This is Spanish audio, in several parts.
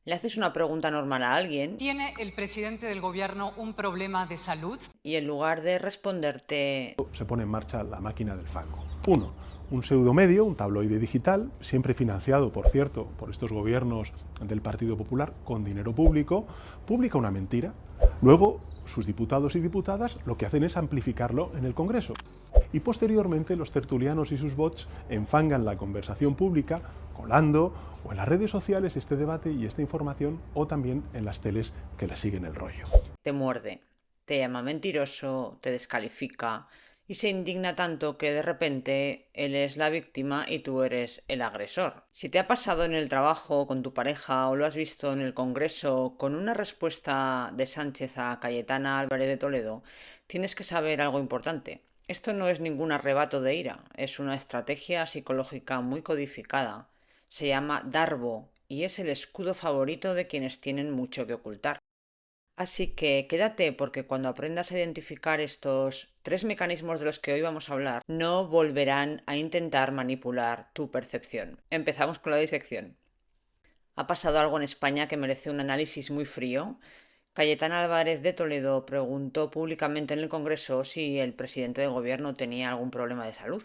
Le haces una pregunta normal a alguien ¿Tiene el presidente del gobierno un problema de salud? y en lugar de responderte, Se pone en marcha la máquina del fango. Uno, un pseudomedio, un tabloide digital, siempre financiado, por cierto, por estos gobiernos del Partido Popular con dinero público, publica una mentira. Luego, sus diputados y diputadas lo que hacen es amplificarlo en el Congreso. Y posteriormente los tertulianos y sus bots enfangan la conversación pública, colando o en las redes sociales este debate y esta información, o también en las teles que le siguen el rollo. te muerde, te llama mentiroso, te descalifica y se indigna tanto que de repente él es la víctima y tú eres el agresor. Si te ha pasado en el trabajo con tu pareja o lo has visto en el Congreso con una respuesta de Sánchez a Cayetana Álvarez de Toledo, tienes que saber algo importante. Esto no es ningún arrebato de ira, es una estrategia psicológica muy codificada. Se llama Darbo y es el escudo favorito de quienes tienen mucho que ocultar. Así que quédate porque cuando aprendas a identificar estos tres mecanismos de los que hoy vamos a hablar, no volverán a intentar manipular tu percepción. Empezamos con la disección. Ha pasado algo en España que merece un análisis muy frío. Cayetana Álvarez de Toledo preguntó públicamente en el Congreso si el presidente del gobierno tenía algún problema de salud.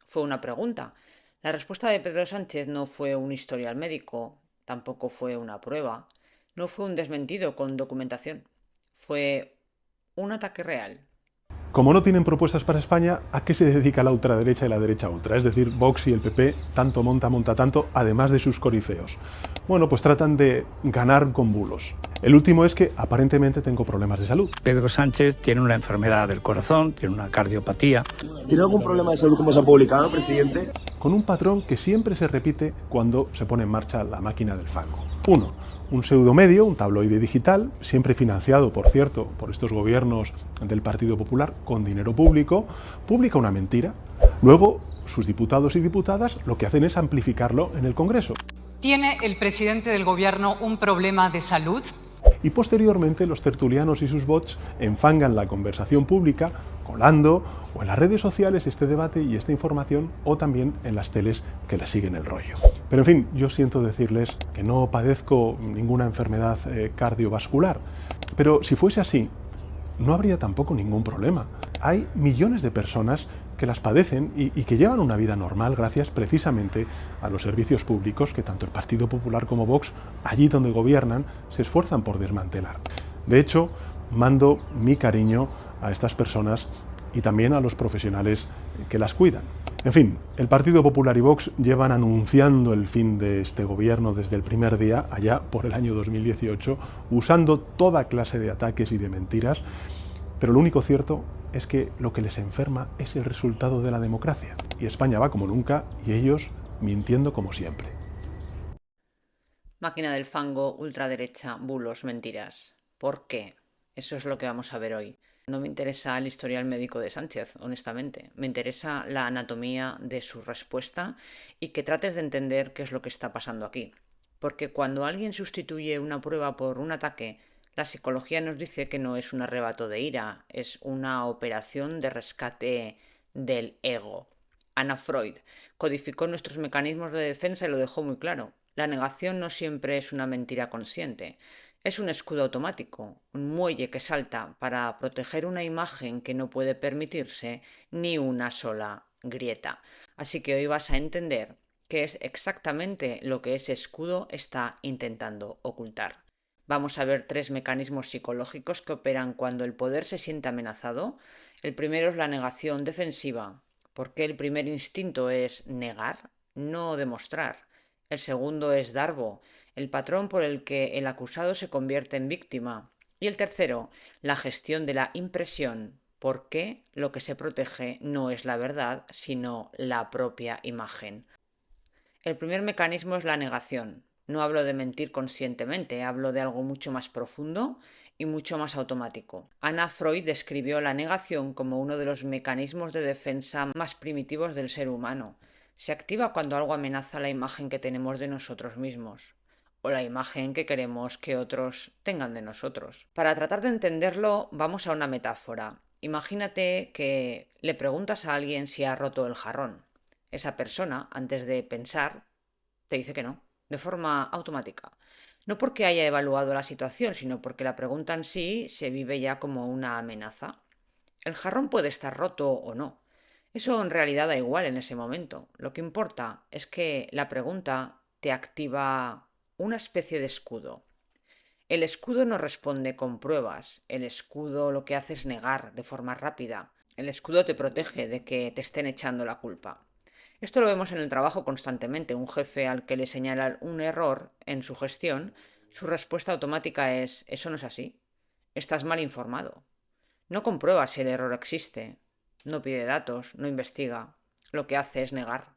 Fue una pregunta. La respuesta de Pedro Sánchez no fue un historial médico, tampoco fue una prueba, no fue un desmentido con documentación. Fue un ataque real. Como no tienen propuestas para España, ¿a qué se dedica la ultraderecha y la derecha ultra? Es decir, Vox y el PP, tanto monta tanto, además de sus corifeos. Bueno, pues tratan de ganar con bulos. El último es que aparentemente tengo problemas de salud. Pedro Sánchez tiene una enfermedad del corazón, tiene una cardiopatía. ¿Tiene algún problema de salud como se ha publicado, presidente? Con un patrón que siempre se repite cuando se pone en marcha la máquina del fango. Uno, un pseudomedio, un tabloide digital, siempre financiado, por cierto, por estos gobiernos del Partido Popular con dinero público, publica una mentira. Luego, sus diputados y diputadas lo que hacen es amplificarlo en el Congreso. ¿Tiene el presidente del gobierno un problema de salud? Y posteriormente los tertulianos y sus bots enfangan la conversación pública, colando o en las redes sociales este debate y esta información, o también en las teles que le siguen el rollo. Pero en fin, yo siento decirles que no padezco ninguna enfermedad cardiovascular, pero si fuese así, no habría tampoco ningún problema. Hay millones de personas que las padecen y que llevan una vida normal gracias precisamente a los servicios públicos que tanto el Partido Popular como Vox, allí donde gobiernan, se esfuerzan por desmantelar. De hecho, mando mi cariño a estas personas y también a los profesionales que las cuidan. En fin, el Partido Popular y Vox llevan anunciando el fin de este gobierno desde el primer día, allá por el año 2018, usando toda clase de ataques y de mentiras, pero lo único cierto es que lo que les enferma es el resultado de la democracia. Y España va como nunca y ellos mintiendo como siempre. Máquina del fango, ultraderecha, bulos, mentiras. ¿Por qué? Eso es lo que vamos a ver hoy. No me interesa el historial médico de Sánchez, honestamente. Me interesa la anatomía de su respuesta y que trates de entender qué es lo que está pasando aquí. Porque cuando alguien sustituye una prueba por un ataque, la psicología nos dice que no es un arrebato de ira, es una operación de rescate del ego. Anna Freud codificó nuestros mecanismos de defensa y lo dejó muy claro. La negación no siempre es una mentira consciente. Es un escudo automático, un muelle que salta para proteger una imagen que no puede permitirse ni una sola grieta. Así que hoy vas a entender qué es exactamente lo que ese escudo está intentando ocultar. Vamos a ver tres mecanismos psicológicos que operan cuando el poder se siente amenazado. El primero es la negación defensiva, porque el primer instinto es negar, no demostrar. El segundo es darbo, el patrón por el que el acusado se convierte en víctima. Y el tercero, la gestión de la impresión, porque lo que se protege no es la verdad, sino la propia imagen. El primer mecanismo es la negación. No hablo de mentir conscientemente, hablo de algo mucho más profundo y mucho más automático. Anna Freud describió la negación como uno de los mecanismos de defensa más primitivos del ser humano. Se activa cuando algo amenaza la imagen que tenemos de nosotros mismos o la imagen que queremos que otros tengan de nosotros. Para tratar de entenderlo, vamos a una metáfora. Imagínate que le preguntas a alguien si ha roto el jarrón. Esa persona, antes de pensar, te dice que no, de forma automática. No porque haya evaluado la situación, sino porque la pregunta en sí se vive ya como una amenaza. El jarrón puede estar roto o no. Eso en realidad da igual en ese momento. Lo que importa es que la pregunta te activa una especie de escudo. El escudo no responde con pruebas. El escudo lo que hace es negar de forma rápida. El escudo te protege de que te estén echando la culpa. Esto lo vemos en el trabajo constantemente. Un jefe al que le señalan un error en su gestión, su respuesta automática es: eso no es así. Estás mal informado. No comprueba si el error existe. No pide datos, no investiga. Lo que hace es negar.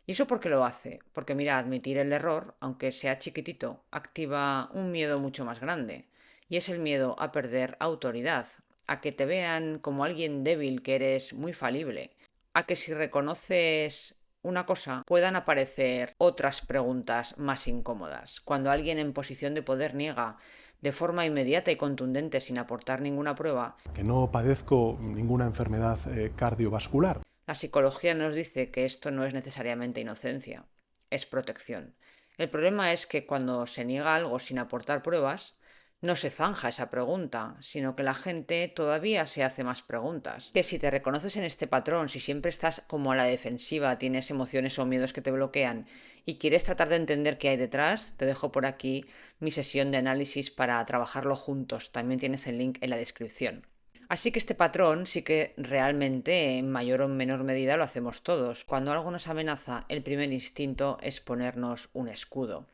¿Y eso por qué lo hace? Porque mira, admitir el error, aunque sea chiquitito, activa un miedo mucho más grande. Y es el miedo a perder autoridad, a que te vean como alguien débil, que eres muy falible, a que si reconoces una cosa puedan aparecer otras preguntas más incómodas. Cuando alguien en posición de poder niega de forma inmediata y contundente sin aportar ninguna prueba, que no padezco ninguna enfermedad cardiovascular. La psicología nos dice que esto no es necesariamente inocencia, es protección. El problema es que cuando se niega algo sin aportar pruebas, no se zanja esa pregunta, sino que la gente todavía se hace más preguntas. Que si te reconoces en este patrón, si siempre estás como a la defensiva, tienes emociones o miedos que te bloquean y quieres tratar de entender qué hay detrás, te dejo por aquí mi sesión de análisis para trabajarlo juntos. También tienes el link en la descripción. Así que este patrón sí que realmente en mayor o menor medida lo hacemos todos. Cuando algo nos amenaza, el primer instinto es ponernos un escudo.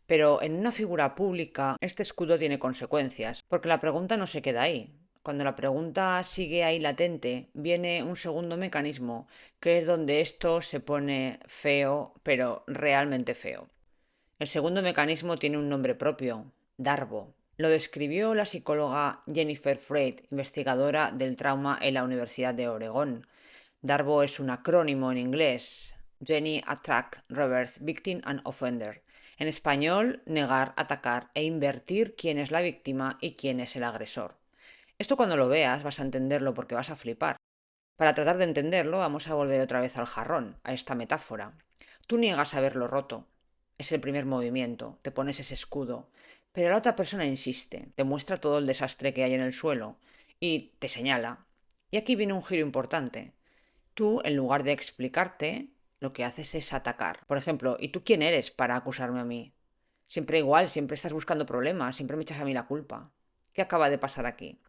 Pero en una figura pública, este escudo tiene consecuencias, porque la pregunta no se queda ahí. Cuando la pregunta sigue ahí latente, viene un segundo mecanismo, que es donde esto se pone feo, pero realmente feo. El segundo mecanismo tiene un nombre propio: Darbo. Lo describió la psicóloga Jennifer Freyd, investigadora del trauma en la Universidad de Oregón. Darbo es un acrónimo en inglés: Jenny, Attack, Reverse, Victim and Offender. En español, negar, atacar e invertir quién es la víctima y quién es el agresor. Esto cuando lo veas vas a entenderlo porque vas a flipar. Para tratar de entenderlo, vamos a volver otra vez al jarrón, a esta metáfora. Tú niegas haberlo roto. Es el primer movimiento, te pones ese escudo. Pero la otra persona insiste, te muestra todo el desastre que hay en el suelo y te señala. Y aquí viene un giro importante. Tú, en lugar de explicarte, lo que haces es atacar. Por ejemplo, ¿y tú quién eres para acusarme a mí? Siempre igual, siempre estás buscando problemas, siempre me echas a mí la culpa. ¿Qué acaba de pasar aquí?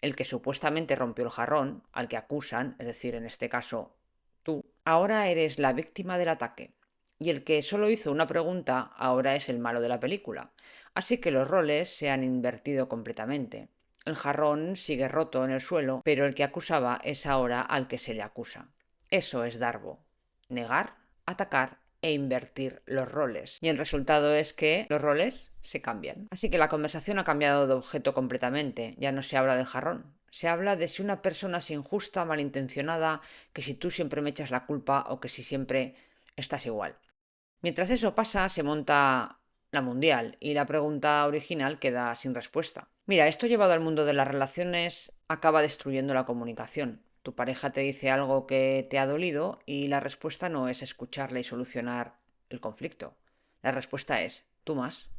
El que supuestamente rompió el jarrón, al que acusan, es decir, en este caso tú, ahora eres la víctima del ataque. Y el que solo hizo una pregunta, ahora es el malo de la película. Así que los roles se han invertido completamente. El jarrón sigue roto en el suelo, pero el que acusaba es ahora al que se le acusa. Eso es Darbo. Negar, atacar e invertir los roles. Y el resultado es que los roles se cambian. Así que la conversación ha cambiado de objeto completamente. Ya no se habla del jarrón. Se habla de si una persona es injusta, malintencionada, que si tú siempre me echas la culpa o que si siempre estás igual. Mientras eso pasa, se monta la mundial y la pregunta original queda sin respuesta. Mira, esto llevado al mundo de las relaciones acaba destruyendo la comunicación. Tu pareja te dice algo que te ha dolido y la respuesta no es escucharla y solucionar el conflicto. La respuesta es: tú más.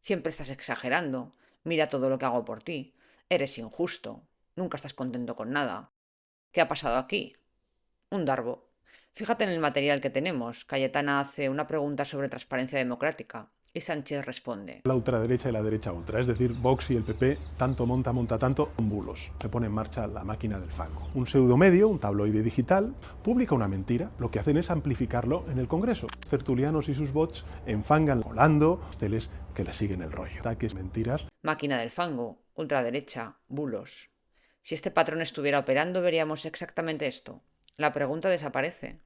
Siempre estás exagerando. Mira todo lo que hago por ti. Eres injusto. Nunca estás contento con nada. ¿Qué ha pasado aquí? Un Darbo. Fíjate en el material que tenemos. Cayetana hace una pregunta sobre transparencia democrática y Sánchez responde. La ultraderecha y la derecha ultra, es decir, Vox y el PP, tanto monta tanto, con bulos. Se pone en marcha la máquina del fango. Un pseudomedio, un tabloide digital, publica una mentira. Lo que hacen es amplificarlo en el Congreso. Tertulianos y sus bots enfangan volando teles que le siguen el rollo. Ataques, mentiras. Máquina del fango, ultraderecha, bulos. Si este patrón estuviera operando, veríamos exactamente esto. La pregunta desaparece.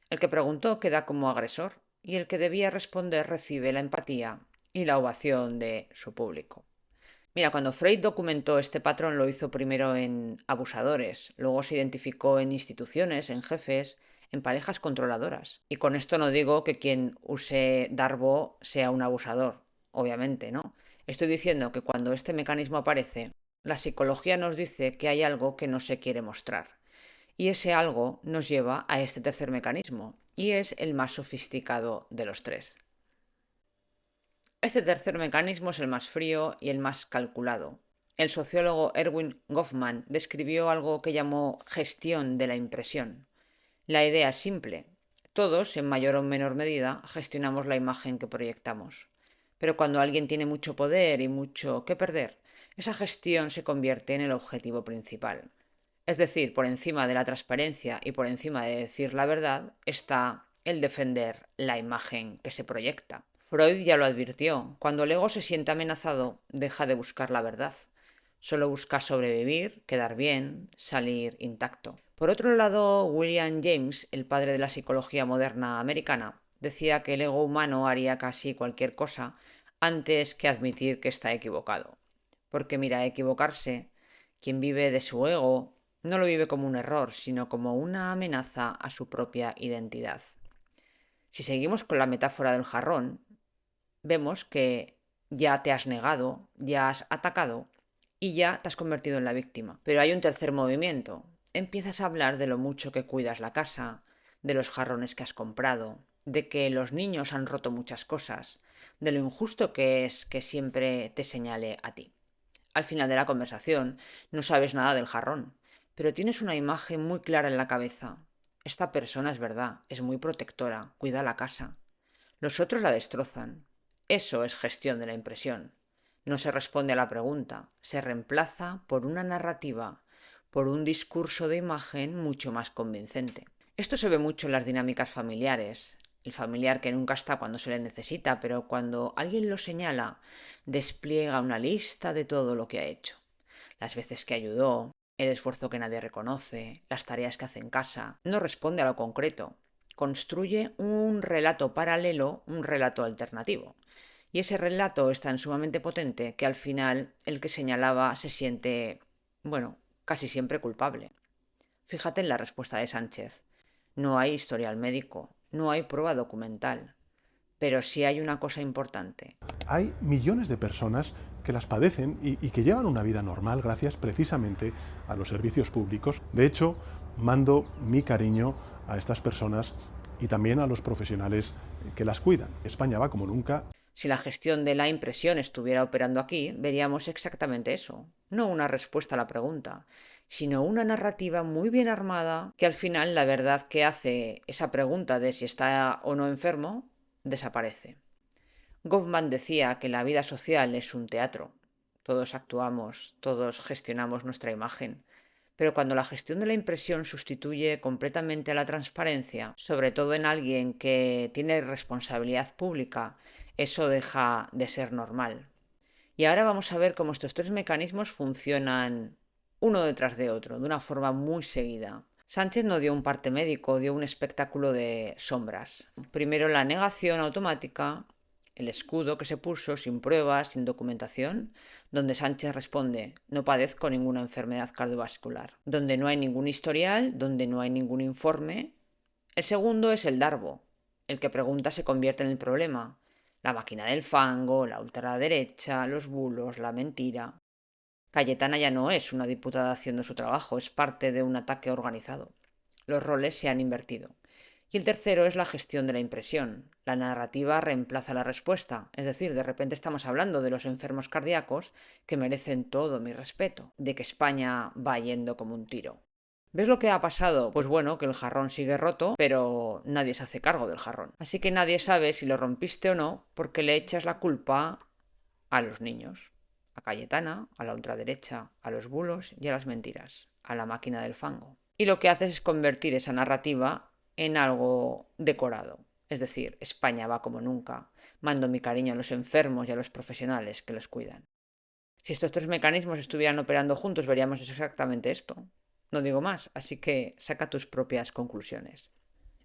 El que preguntó queda como agresor y el que debía responder recibe la empatía y la ovación de su público. Mira, cuando Freud documentó este patrón lo hizo primero en abusadores, luego se identificó en instituciones, en jefes, en parejas controladoras. Y con esto no digo que quien use Darbo sea un abusador, obviamente, ¿no? Estoy diciendo que cuando este mecanismo aparece, la psicología nos dice que hay algo que no se quiere mostrar. Y ese algo nos lleva a este tercer mecanismo, y es el más sofisticado de los tres. Este tercer mecanismo es el más frío y el más calculado. El sociólogo Erwin Goffman describió algo que llamó gestión de la impresión. La idea es simple. Todos, en mayor o menor medida, gestionamos la imagen que proyectamos. Pero cuando alguien tiene mucho poder y mucho que perder, esa gestión se convierte en el objetivo principal. Es decir, por encima de la transparencia y por encima de decir la verdad está el defender la imagen que se proyecta. Freud ya lo advirtió, cuando el ego se siente amenazado, deja de buscar la verdad. Solo busca sobrevivir, quedar bien, salir intacto. Por otro lado, William James, el padre de la psicología moderna americana, decía que el ego humano haría casi cualquier cosa antes que admitir que está equivocado. Porque mira, equivocarse, quien vive de su ego, no lo vive como un error, sino como una amenaza a su propia identidad. Si seguimos con la metáfora del jarrón, vemos que ya te has negado, ya has atacado y ya te has convertido en la víctima. Pero hay un tercer movimiento. Empiezas a hablar de lo mucho que cuidas la casa, de los jarrones que has comprado, de que los niños han roto muchas cosas, de lo injusto que es que siempre te señale a ti. Al final de la conversación no sabes nada del jarrón, pero tienes una imagen muy clara en la cabeza. Esta persona es verdad, es muy protectora, cuida la casa. Los otros la destrozan. Eso es gestión de la impresión. No se responde a la pregunta, se reemplaza por una narrativa, por un discurso de imagen mucho más convincente. Esto se ve mucho en las dinámicas familiares. El familiar que nunca está cuando se le necesita, pero cuando alguien lo señala, despliega una lista de todo lo que ha hecho. Las veces que ayudó, el esfuerzo que nadie reconoce, las tareas que hace en casa. No responde a lo concreto. Construye un relato paralelo, un relato alternativo. Y ese relato es tan sumamente potente que al final el que señalaba se siente, casi siempre culpable. Fíjate en la respuesta de Sánchez. No hay historial médico, no hay prueba documental, pero sí hay una cosa importante. Hay millones de personas que las padecen y que llevan una vida normal gracias precisamente a los servicios públicos. De hecho, mando mi cariño a estas personas y también a los profesionales que las cuidan. España va como nunca. Si la gestión de la impresión estuviera operando aquí, veríamos exactamente eso. No una respuesta a la pregunta, sino una narrativa muy bien armada que al final la verdad que hace esa pregunta de si está o no enfermo desaparece. Goffman decía que la vida social es un teatro. Todos actuamos, todos gestionamos nuestra imagen. Pero cuando la gestión de la impresión sustituye completamente a la transparencia, sobre todo en alguien que tiene responsabilidad pública, eso deja de ser normal. Y ahora vamos a ver cómo estos tres mecanismos funcionan uno detrás de otro, de una forma muy seguida. Sánchez no dio un parte médico, dio un espectáculo de sombras. Primero la negación automática, el escudo que se puso sin pruebas, sin documentación, donde Sánchez responde: no padezco ninguna enfermedad cardiovascular, donde no hay ningún historial, donde no hay ningún informe. El segundo es el darbo. El que pregunta se convierte en el problema. La máquina del fango, la ultraderecha, los bulos, la mentira. Cayetana ya no es una diputada haciendo su trabajo, es parte de un ataque organizado. Los roles se han invertido. Y el tercero es la gestión de la impresión. La narrativa reemplaza la respuesta, es decir, de repente estamos hablando de los enfermos cardíacos que merecen todo mi respeto, de que España va yendo como un tiro. ¿Ves lo que ha pasado? Pues bueno, que el jarrón sigue roto, pero nadie se hace cargo del jarrón. Así que nadie sabe si lo rompiste o no, porque le echas la culpa a los niños, a Cayetana, a la ultraderecha, a los bulos y a las mentiras, a la máquina del fango. Y lo que haces es convertir esa narrativa en algo decorado. Es decir, España va como nunca. Mando mi cariño a los enfermos y a los profesionales que los cuidan. Si estos tres mecanismos estuvieran operando juntos, veríamos exactamente esto. No digo más, así que saca tus propias conclusiones.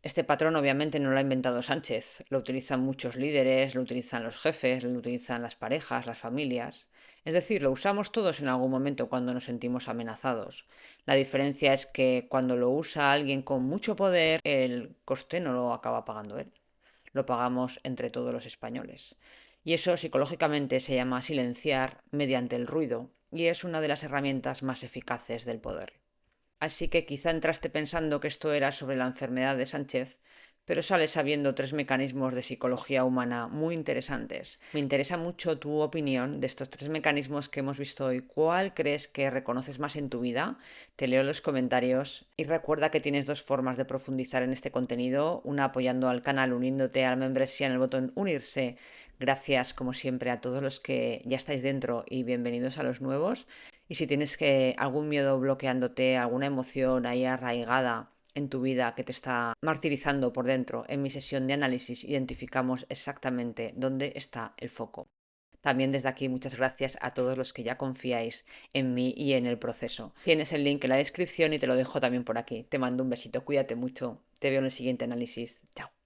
Este patrón obviamente no lo ha inventado Sánchez, lo utilizan muchos líderes, lo utilizan los jefes, lo utilizan las parejas, las familias. Es decir, lo usamos todos en algún momento cuando nos sentimos amenazados. La diferencia es que cuando lo usa alguien con mucho poder, el coste no lo acaba pagando él. Lo pagamos entre todos los españoles. Y eso psicológicamente se llama silenciar mediante el ruido, y es una de las herramientas más eficaces del poder. Así que quizá entraste pensando que esto era sobre la enfermedad de Sánchez, pero sales sabiendo 3 mecanismos de psicología humana muy interesantes. Me interesa mucho tu opinión de estos 3 mecanismos que hemos visto hoy. ¿Cuál crees que reconoces más en tu vida? Te leo en los comentarios y recuerda que tienes 2 formas de profundizar en este contenido, una apoyando al canal, uniéndote a la membresía en el botón unirse. Gracias como siempre a todos los que ya estáis dentro y bienvenidos a los nuevos. Y si tienes algún miedo bloqueándote, alguna emoción ahí arraigada en tu vida que te está martirizando por dentro, en mi sesión de análisis identificamos exactamente dónde está el foco. También desde aquí muchas gracias a todos los que ya confiáis en mí y en el proceso. Tienes el link en la descripción y te lo dejo también por aquí. Te mando un besito, cuídate mucho. Te veo en el siguiente análisis. Chao.